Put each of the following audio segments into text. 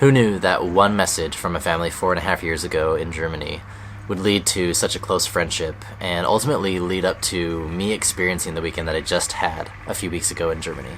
Who knew that one message from a family 4.5 years ago in Germany would lead to such a close friendship and ultimately lead up to me experiencing the weekend that I just had a few weeks ago in Germany.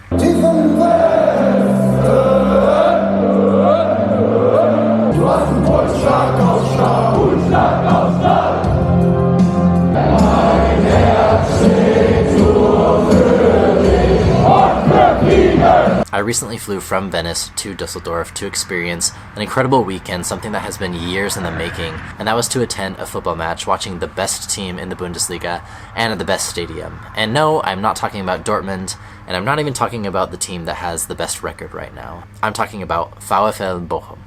I recently flew from Venice to Dusseldorf to experience an incredible weekend, something that has been years in the making, and that was to attend a football match watching the best team in the Bundesliga and at the best stadium. And no, I'm not talking about Dortmund, and I'm not even talking about the team that has the best record right now. I'm talking about VfL Bochum.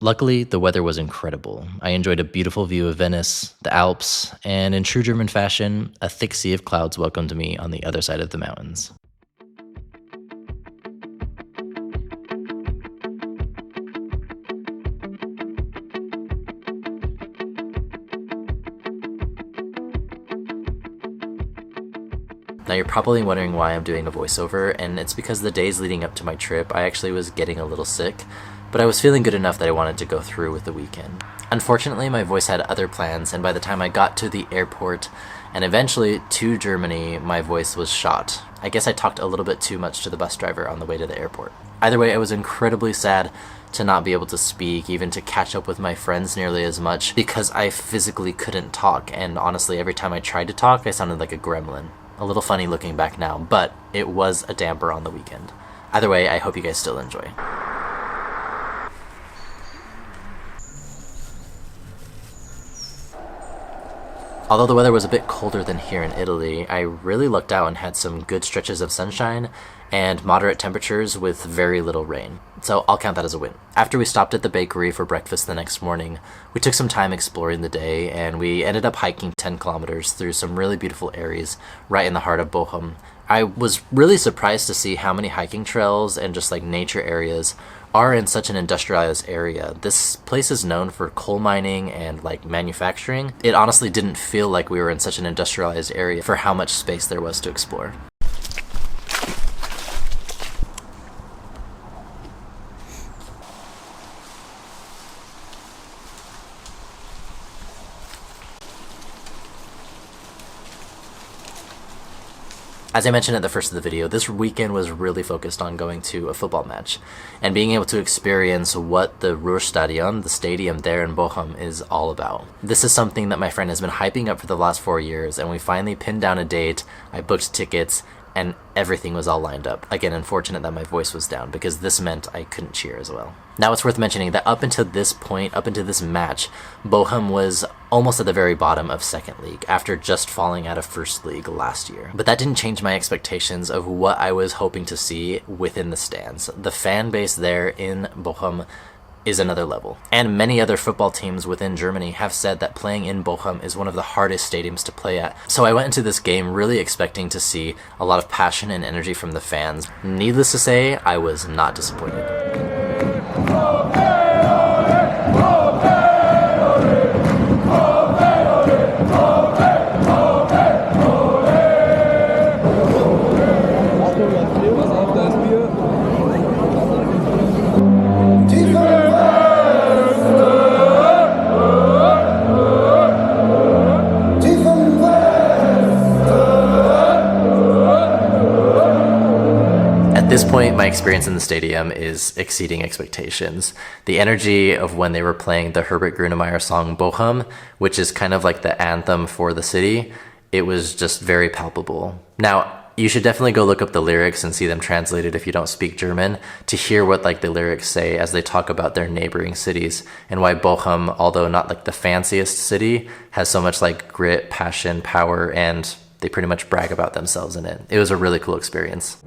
Luckily, the weather was incredible. I enjoyed a beautiful view of Venice, the Alps, and in true German fashion, a thick sea of clouds welcomed me on the other side of the mountains. Now you're probably wondering why I'm doing a voiceover, and it's because the days leading up to my trip, I actually was getting a little sick, but I was feeling good enough that I wanted to go through with the weekend. Unfortunately, my voice had other plans, and by the time I got to the airport and eventually to Germany, my voice was shot. I guess I talked a little bit too much to the bus driver on the way to the airport. Either way, I was incredibly sad to not be able to speak, even to catch up with my friends nearly as much, because I physically couldn't talk, and honestly, every time I tried to talk, I sounded like a gremlin. A little funny looking back now, but it was a damper on the weekend. Either way, I hope you guys still enjoy. Although the weather was a bit colder than here in Italy, I really lucked out and had some good stretches of sunshine and moderate temperatures with very little rain. So I'll count that as a win. After we stopped at the bakery for breakfast the next morning, we took some time exploring the day, and we ended up hiking 10 kilometers through some really beautiful areas right in the heart of Bochum. I was really surprised to see how many hiking trails and just like nature areas are in such an industrialized area. This place is known for coal mining and like manufacturing. It honestly didn't feel like we were in such an industrialized area for how much space there was to explore. As I mentioned at the first of the video, this weekend was really focused on going to a football match and being able to experience what the Ruhrstadion, the stadium there in Bochum, is all about. This is something that my friend has been hyping up for the last 4 years, and we finally pinned down a date. I booked tickets, and everything was all lined up. Again, unfortunate that my voice was down, because this meant I couldn't cheer as well. Now it's worth mentioning that up until this point, up until this match, Bochum was almost at the very bottom of second league after just falling out of first league last year. But that didn't change my expectations of what I was hoping to see within the stands. The fan base there in Bochum is another level. And many other football teams within Germany have said that playing in Bochum is one of the hardest stadiums to play at. So I went into this game really expecting to see a lot of passion and energy from the fans. Needless to say, I was not disappointed. At this point, my experience in the stadium is exceeding expectations. The energy of when they were playing the Herbert Grönemeyer song Bochum, which is kind of like the anthem for the city, it was just very palpable. Now, you should definitely go look up the lyrics and see them translated if you don't speak German, to hear what like the lyrics say as they talk about their neighboring cities and why Bochum, although not like the fanciest city, has so much like grit, passion, power, and they pretty much brag about themselves in it. It was a really cool experience.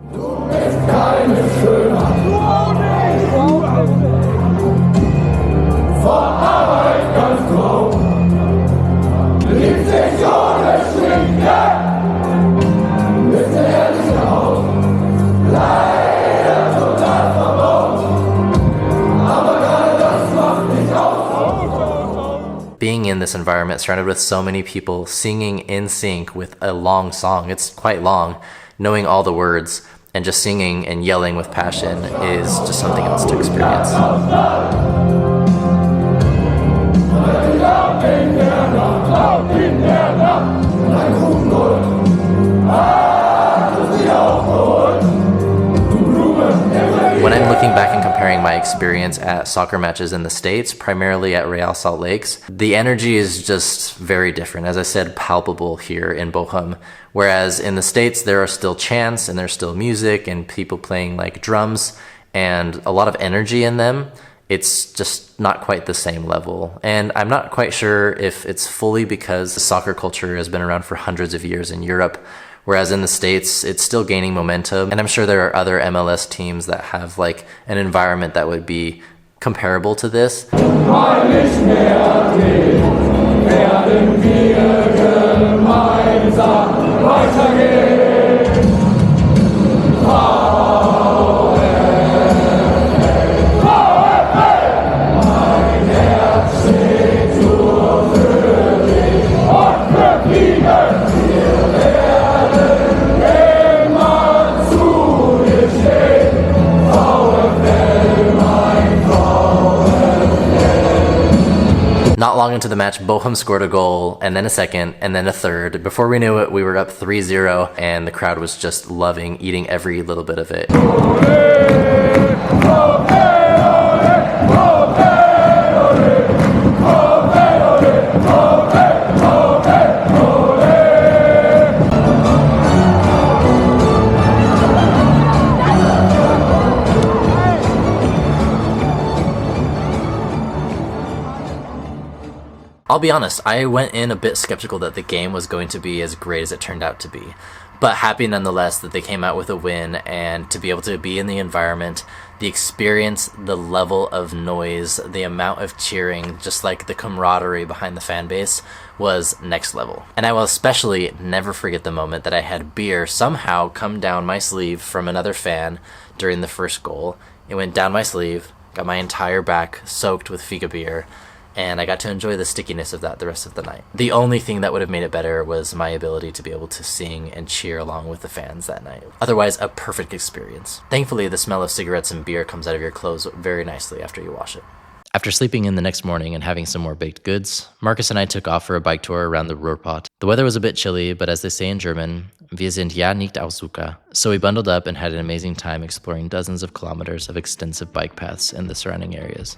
Being in this environment surrounded with so many people singing in sync with a long song, it's quite long, knowing all the words, and just singing and yelling with passion is just something else to experience. When I'm looking back and comparing my experience at soccer matches in the States, primarily at Real Salt Lakes, the energy is just very different. As I said, palpable here in Bochum. Whereas in the States, there are still chants and there's still music and people playing like drums and a lot of energy in them. It's just not quite the same level. And I'm not quite sure if it's fully because the soccer culture has been around for hundreds of years in Europe, whereas in the States, it's still gaining momentum. And I'm sure there are other MLS teams that have like an environment that would be comparable to this. Not long into the match, Bochum scored a goal, and then a second, and then a third. Before we knew it, we were up 3-0, and the crowd was just loving, eating every little bit of it. I'll be honest, I went in a bit skeptical that the game was going to be as great as it turned out to be, but happy nonetheless that they came out with a win, and to be able to be in the environment, the experience, the level of noise, the amount of cheering, just like the camaraderie behind the fan base was next level. And I will especially never forget the moment that I had beer somehow come down my sleeve from another fan during the first goal. It went down my sleeve, got my entire back soaked with Fika beer, and I got to enjoy the stickiness of that the rest of the night. The only thing that would have made it better was my ability to be able to sing and cheer along with the fans that night. Otherwise, a perfect experience. Thankfully, the smell of cigarettes and beer comes out of your clothes very nicely after you wash it. After sleeping in the next morning and having some more baked goods, Marcus and I took off for a bike tour around the Ruhrpott. The weather was a bit chilly, but as they say in German, wir sind ja nicht Auszucker. So we bundled up and had an amazing time exploring dozens of kilometers of extensive bike paths in the surrounding areas.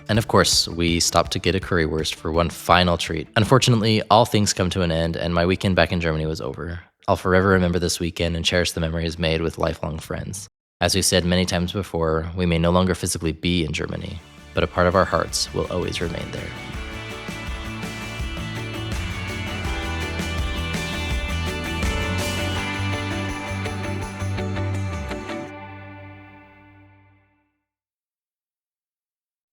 And of course, we stopped to get a currywurst for one final treat. Unfortunately, all things come to an end, and my weekend back in Germany was over. I'll forever remember this weekend and cherish the memories made with lifelong friends. As we've said many times before, we may no longer physically be in Germany, but a part of our hearts will always remain there.